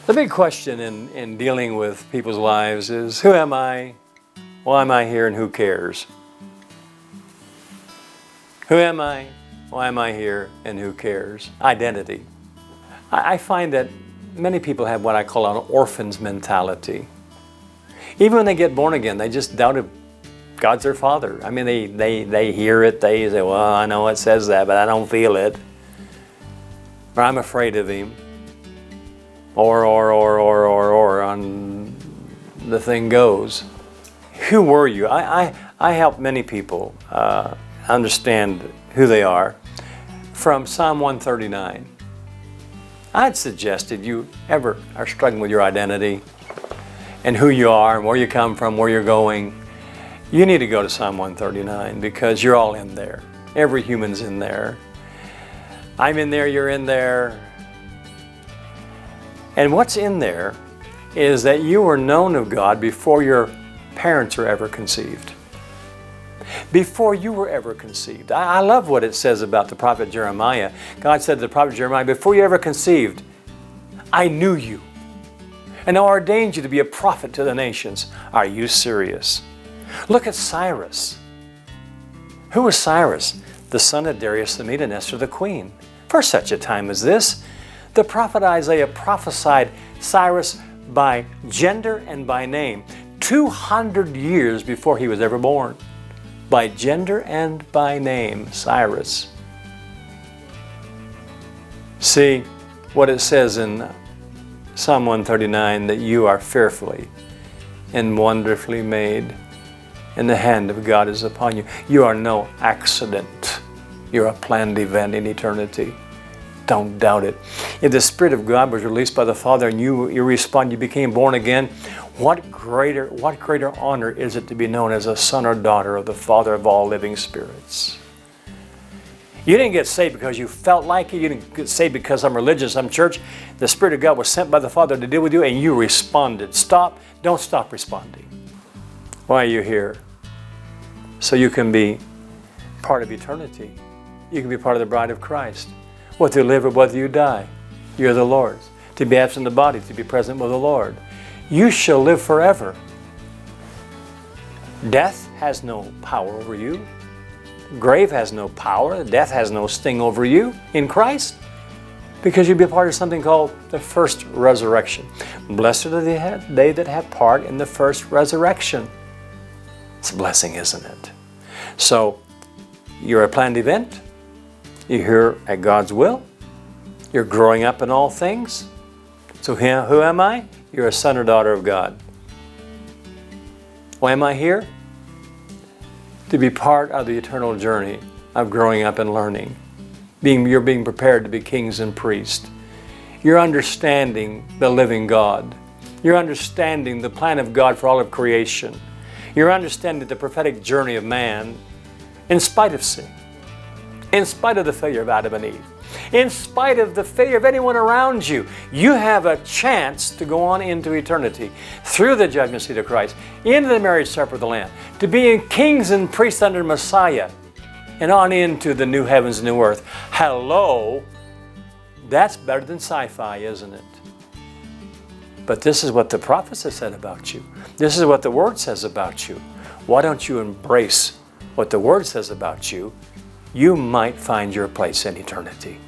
The big question in dealing with people's lives is, who am I? Why am I here? And who cares? Who am I? Why am I here? And who cares? Identity. I find that many people have what I call an orphan's mentality. Even when they get born again, they just doubt if God's their father. I mean, they hear it, they say, well, I know it says that, but I don't feel it. Or I'm afraid of him. Or on the thing goes. Who were you? I help many people understand who they are from Psalm 139. I'd suggest if you ever are struggling with your identity and who you are and where you come from, where you're going, you need to go to Psalm 139 because you're all in there. Every human's in there. I'm in there, you're in there. And what's in there is that you were known of God before your parents were ever conceived. Before you were ever conceived. I love what it says about the prophet Jeremiah. God said to the prophet Jeremiah, before you ever conceived, I knew you and I ordained you to be a prophet to the nations. Are you serious? Look at Cyrus. Who was Cyrus? The son of Darius the Mede and Esther the queen. For such a time as this, the prophet Isaiah prophesied Cyrus by gender and by name 200 years before he was ever born. By gender and by name, Cyrus. See what it says in Psalm 139, that you are fearfully and wonderfully made, and the hand of God is upon you. You are no accident. You're a planned event in eternity. Don't doubt it. If the Spirit of God was released by the Father and you respond, you became born again, what greater honor is it to be known as a son or daughter of the Father of all living spirits? You didn't get saved because you felt like it. You didn't get saved because I'm religious, I'm church. The Spirit of God was sent by the Father to deal with you and you responded. Don't stop responding. Why are you here? So you can be part of eternity. You can be part of the bride of Christ. Whether you live or whether you die, you're the Lord's. To be absent in the body, to be present with the Lord. You shall live forever. Death has no power over you. Grave has no power. Death has no sting over you in Christ, because you'll be a part of something called the first resurrection. Blessed are they that have part in the first resurrection. It's a blessing, isn't it? So, you're a planned event. You're here at God's will. You're growing up in all things. So who am I? You're a son or daughter of God. Why am I here? To be part of the eternal journey of growing up and learning. You're being prepared to be kings and priests. You're understanding the living God. You're understanding the plan of God for all of creation. You're understanding the prophetic journey of man in spite of sin. In spite of the failure of Adam and Eve, in spite of the failure of anyone around you, you have a chance to go on into eternity through the judgment seat of Christ, into the marriage supper of the Lamb, to be kings and priests under Messiah, and on into the new heavens and new earth. Hello, that's better than sci-fi, isn't it? But this is what the prophets have said about you. This is what the Word says about you. Why don't you embrace what the Word says about you? You might find your place in eternity.